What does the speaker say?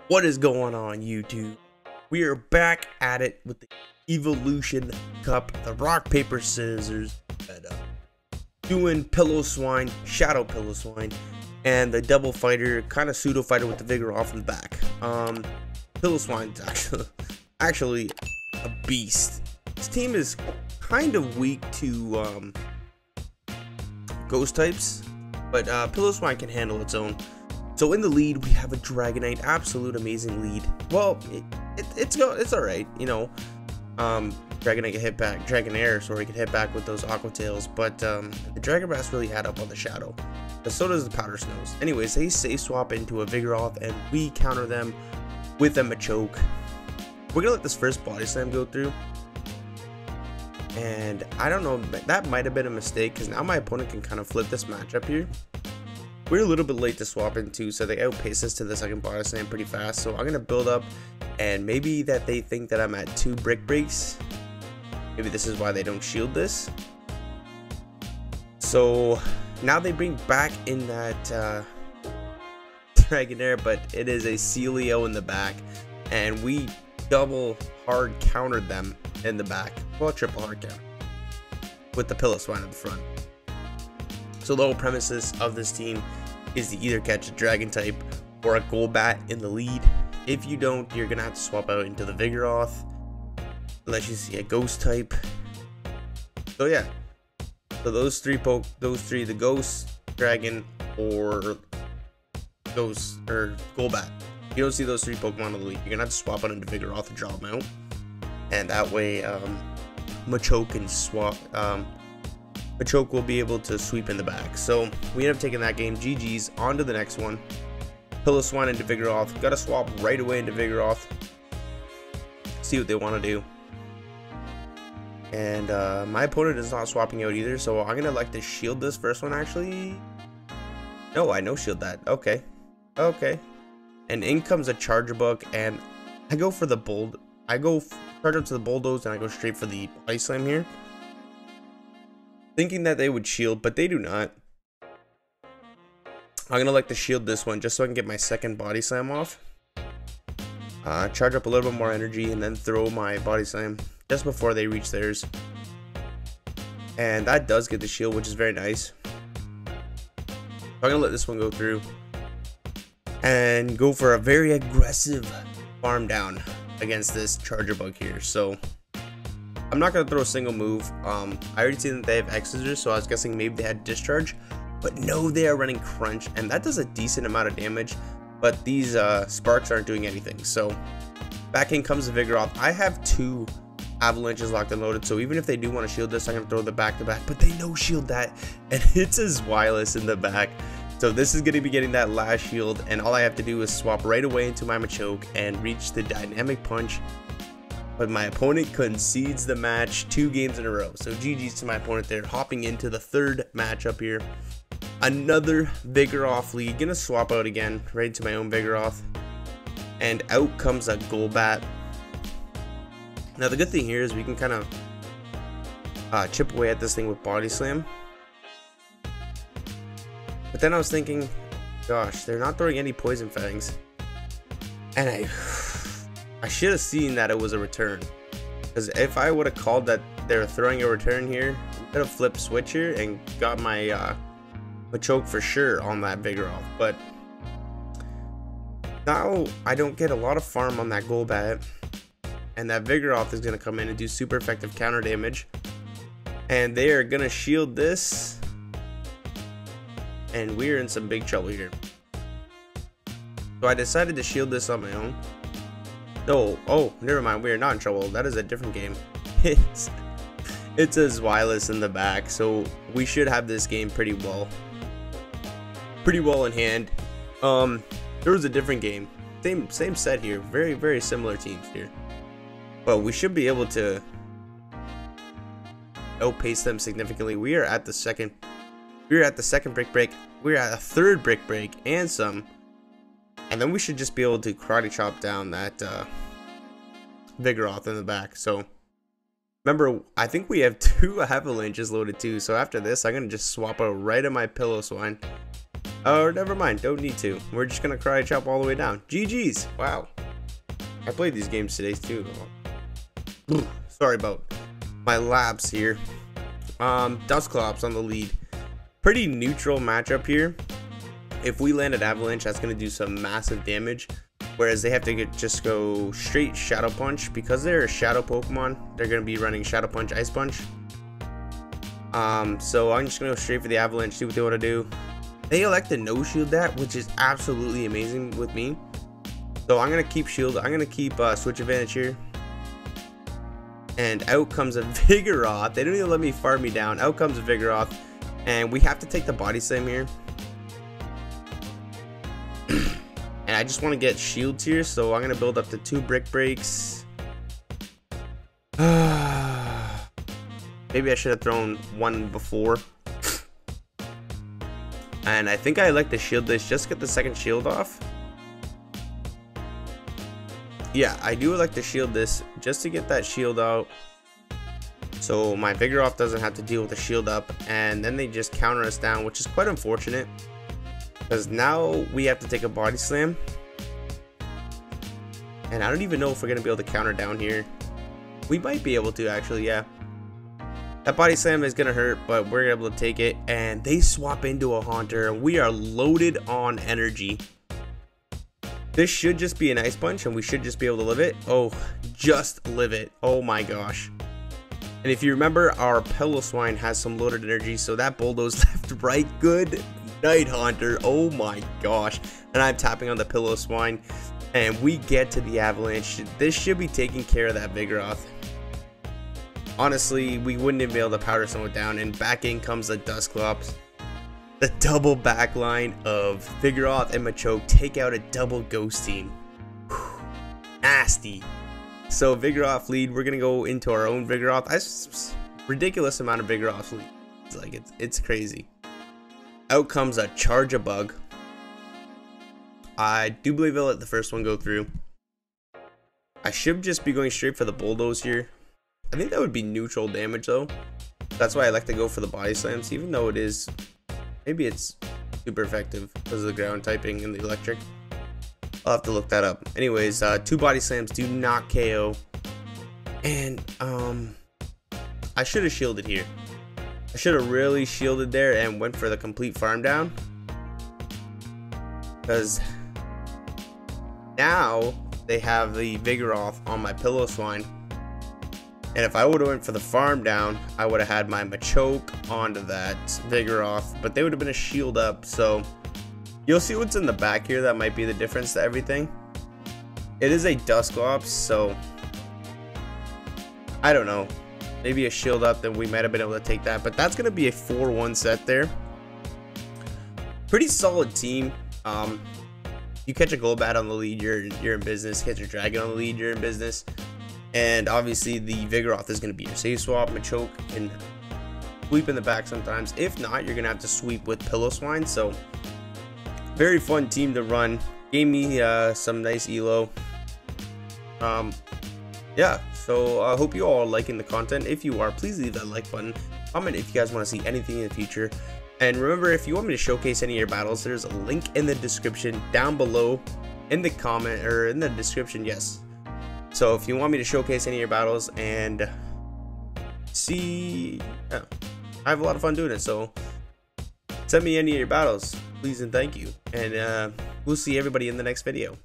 What is going on, YouTube? We are back at it with the Evolution Cup, the rock, paper, scissors, doing Piloswine, Shadow Piloswine, and the double fighter, kind of pseudo fighter with the vigoroth in the back. Piloswine's actually a beast. This team is kind of weak to ghost types, but Piloswine can handle its own. So in the lead, we have a Dragonite, absolute amazing lead. Well, it's alright, you know. Dragonite can hit back, Dragonair, sorry, can hit back with those Aqua Tails, but the Dragon Breath really had up on the Shadow. But so does the Powder Snows. Anyways, they safe swap into a Vigoroth, and we counter them with a Machoke. We're gonna let this first Body Slam go through. And I don't know, that might have been a mistake, because now my opponent can kind of flip this matchup here. We're a little bit late to swap into, so they outpace us to the second Body Slam pretty fast. So I'm going to build up, and maybe that they think that I'm at 2 brick breaks. Maybe this is why they don't shield this. So now they bring back in that Dragonair, but it is a Celio in the back. And we double hard countered them in the back. Well, triple hard counter with the Piloswine at the front. So the whole premises of this team is to either catch a dragon type or a Golbat in the lead. If you don't, you're gonna have to swap out into the Vigoroth unless you see a ghost type. So yeah, so those three, the ghost, dragon, or ghost or Golbat. If you don't see those 3 Pokemon in the lead, you're gonna have to swap out into Vigoroth and draw them out, and that way Machoke can swap. Machoke will be able to sweep in the back. So we end up taking that game. GG's. On to the next one. Piloswine into Vigoroth. Gotta swap right away into Vigoroth. See what they want to do. And my opponent is not swapping out either, so I'm gonna like to shield this first one actually. No, I no shield that. Okay. Okay. And in comes a Charger Book, and I go for the bold. I go charge up to the Bulldoze, and I go straight for the Body Slam here, thinking that they would shield, but they do not. I'm gonna like to shield this one just so I can get my second Body Slam off. Charge up a little bit more energy and then throw my Body Slam just before they reach theirs. And that does get the shield, which is very nice. I'm gonna let this one go through and go for a very aggressive farm down against this Charger Bug here. So I'm not going to throw a single move. I already seen that they have X-Scissors, so I was guessing maybe they had Discharge. But no, they are running Crunch, and that does a decent amount of damage. But these Sparks aren't doing anything. So back in comes the Vigoroth. I have 2 Avalanches locked and loaded, so even if they do want to shield this, I'm going to throw the back-to-back. But they no-shield that, and it's his Wireless in the back. So this is going to be getting that last shield, and all I have to do is swap right away into my Machoke and reach the Dynamic Punch. But my opponent concedes the match 2 games in a row. So GG's to my opponent there. Hopping into the 3rd matchup here. Another Vigoroth lead. Gonna swap out again right into my own Vigoroth. And out comes a Golbat. Now the good thing here is we can kind of chip away at this thing with Body Slam. But then I was thinking, gosh, they're not throwing any Poison Fangs. And I should have seen that it was a return, because if I would have called that they're throwing a return here, I could have flipped switch here and got my Machoke for sure on that Vigoroth. But now I don't get a lot of farm on that Golbat, and that Vigoroth is going to come in and do super effective counter damage, and they are going to shield this, and we're in some big trouble here. So I decided to shield this on my own. No, oh, never mind. We are not in trouble. That is a different game. It's his Wireless in the back, so we should have this game pretty well in hand. There was a different game. Same set here. Very similar teams here. But we should be able to outpace them significantly. We are at the second. We're at the second brick break. We're at a 3rd brick break and some. And then we should just be able to karate chop down that Vigoroth in the back. So remember, I think we have 2 Avalanches loaded too. So after this, I'm going to just swap out right in my Piloswine Oh, never mind. Don't need to. We're just gonna karate chop all the way down. GG's. Wow. I played these games today too. Sorry about my lapse here. Dusclops on the lead. Pretty neutral matchup here. If we land an avalanche, that's gonna do some massive damage. Whereas they have to just go straight Shadow Punch. Because they're a Shadow Pokemon, they're gonna be running Shadow Punch, Ice Punch. So I'm just gonna go straight for the avalanche, see what they want to do. They elect to no shield that, which is absolutely amazing with me. So I'm gonna keep shield. I'm gonna keep switch advantage here. And out comes a Vigoroth. They don't even let me farm me down. Out comes a Vigoroth, and we have to take the body slam here. And I just want to get shields here, so I'm gonna build up to 2 brick breaks. Maybe I should have thrown one before. And I think I like to shield this just to get the second shield off. Yeah, I do like to shield this just to get that shield out. So my Vigoroth doesn't have to deal with the shield up. And then they just counter us down, which is quite unfortunate. Because now we have to take a body slam. And I don't even know if we're going to be able to counter down here. We might be able to actually, yeah. That body slam is going to hurt, but we're able to take it. And they swap into a Haunter, and we are loaded on energy. This should just be an Ice Punch, and we should just be able to live it. Oh, just live it. Oh my gosh. And if you remember, our Piloswine has some loaded energy, so that bulldoze left, right. Good night, Haunter. Oh my gosh. And I'm tapping on the Piloswine, and we get to the avalanche. This should be taking care of that Vigoroth. Honestly, we wouldn't even be able to powder someone down, and back in comes the Dusclops. The double backline of Vigoroth and Machoke take out a double ghost team. Whew. Nasty. So Vigoroth lead, we're gonna go into our own Vigoroth. That's ridiculous amount of Vigoroth lead. It's like it's crazy. Out comes a Charge-a-Bug. I do believe I'll let the first one go through. I should just be going straight for the bulldoze here. I think that would be neutral damage though. That's why I like to go for the body slams, even though it is, maybe it's super effective because of the ground typing and the electric. I'll have to look that up. Anyways, 2 body slams do not KO. And I should have shielded here. I should have really shielded there and went for the complete farm down. Because now they have the Vigoroth on my Piloswine. And if I would have went for the farm down, I would have had my Machoke onto that Vigoroth, but they would have been a shield up. So you'll see what's in the back here. That might be the difference to everything. It is a Dusclops, so I don't know. Maybe a shield up, then we might have been able to take that. But that's going to be a 4-1 set there. Pretty solid team. You catch a Golbat on the lead, you're in business. Catch a Dragon on the lead, you're in business. And obviously the Vigoroth is going to be your safe swap. Machoke can sweep in the back sometimes. If not, you're going to have to sweep with Piloswine. So very fun team to run. Gave me some nice elo. Yeah, so I hope you all are liking the content. If you are, please leave that like button. Comment if you guys want to see anything in the future. And remember, if you want me to showcase any of your battles, there's a link in the description down below in the comment or in the description. Yes. So if you want me to showcase any of your battles and see, yeah, I have a lot of fun doing it. So send me any of your battles, please and thank you. And we'll see everybody in the next video.